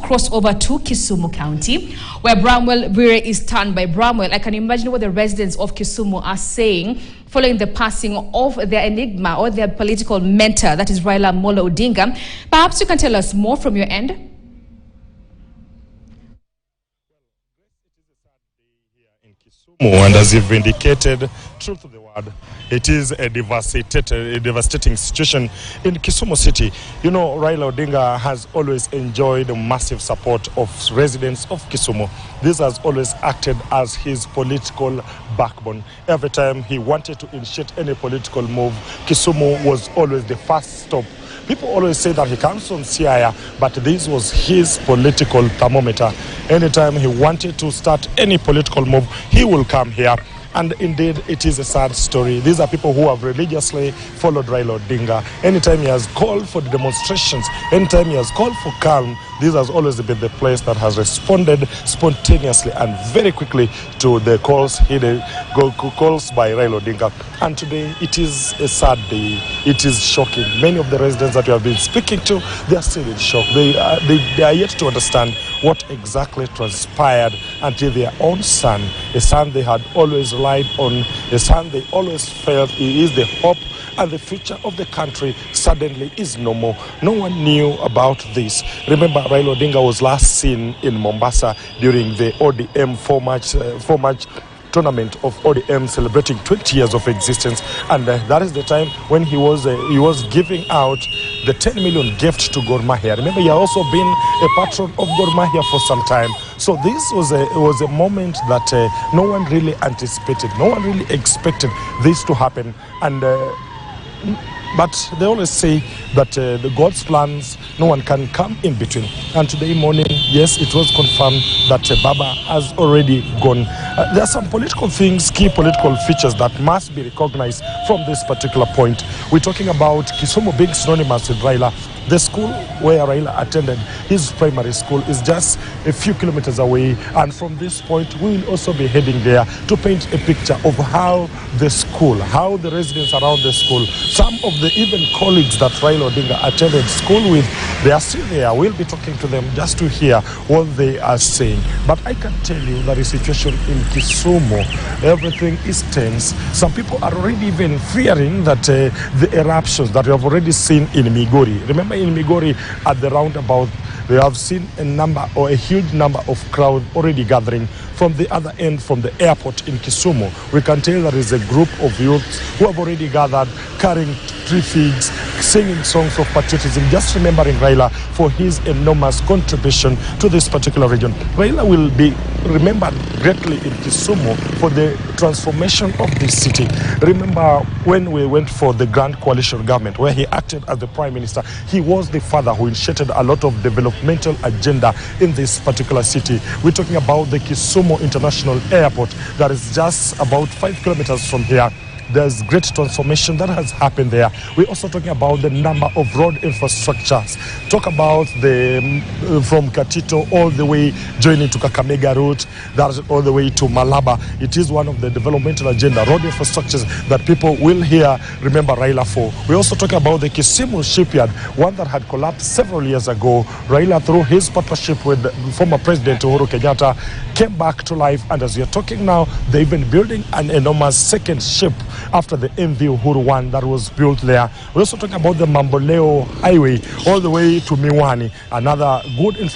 cross over to Kisumu County, where Bramwell Bwire is stunned by Bramwell. I can imagine what the residents of Kisumu are saying following the passing of their enigma or their political mentor, that is Raila Odinga. Perhaps you can tell us more from your end. And as you've indicated, truth of the word, it is a devastating situation in Kisumu City. You know, Raila Odinga has always enjoyed massive support of residents of Kisumu. This has always acted as his political backbone. Every time he wanted to initiate any political move, Kisumu was always the first stop. People always say that he comes from Siaya, but this was his political thermometer. Anytime he wanted to start any political move, he will come here. And indeed, it is a sad story. These are people who have religiously followed Raila Odinga. Anytime he has called for the demonstrations, anytime he has called for calm, this has always been the place that has responded spontaneously and very quickly to the calls by Raila Odinga. And today, it is a sad day. It is shocking. Many of the residents that we have been speaking to, they are still in shock. They are yet to understand what exactly transpired until their own son, a son they had always relied on, a son they always felt he is the hope and the future of the country, suddenly is no more. No one knew about this. Remember, Raila Odinga was last seen in Mombasa during the ODM four-match tournament of ODM celebrating 20 years of existence, and that is the time when he was giving out the 10 million gift to Gor Mahia. Remember, he had also been a patron of Gor Mahia for some time. So this was a moment that no one really anticipated. No one really expected this to happen. And but they always say that the God's plans, no one can come in between. And today morning, yes, it was confirmed that Baba has already gone. There are some political things, key political features that must be recognized from this particular point. We're talking about Kisumu being synonymous with Raila. The school where Raila attended his primary school is just a few kilometers away, and from this point we will also be heading there to paint a picture of how the school, how the residents around the school, some of the even colleagues that Raila Odinga attended school with, they are still there. We'll be talking to them just to hear what they are saying. But I can tell you that the situation in Kisumu, everything is tense. Some people are already even fearing that the eruptions that we have already seen in Migori. Remember, in Migori at the roundabout, we have seen a huge number of crowd already gathering from the other end, from the airport in Kisumu. We can tell there is a group of youths who have already gathered, carrying tree figs, singing songs of patriotism, just remembering Raila for his enormous contribution to this particular region. Raila will be remembered greatly in Kisumu for the transformation of this city. Remember when we went for the Grand Coalition government, where he acted as the Prime Minister, he was the father who initiated a lot of developmental agenda in this particular city. We're talking about the Kisumu International Airport that is just about 5 kilometers from here. There's great transformation that has happened there. We're also talking about the number of road infrastructures. Talk about the from Katito all the way joining to Kakamega route, that's all the way to Malaba. It is one of the developmental agenda, road infrastructures that people will hear, remember Raila for. We're also talking about the Kisumu shipyard, one that had collapsed several years ago. Raila, through his partnership with former President Uhuru Kenyatta, came back to life, and as we are talking now, they've been building an enormous second ship after the MV Uhuru one that was built there. We're also talking about the Mamboleo Highway all the way to Miwani, another good infrastructure.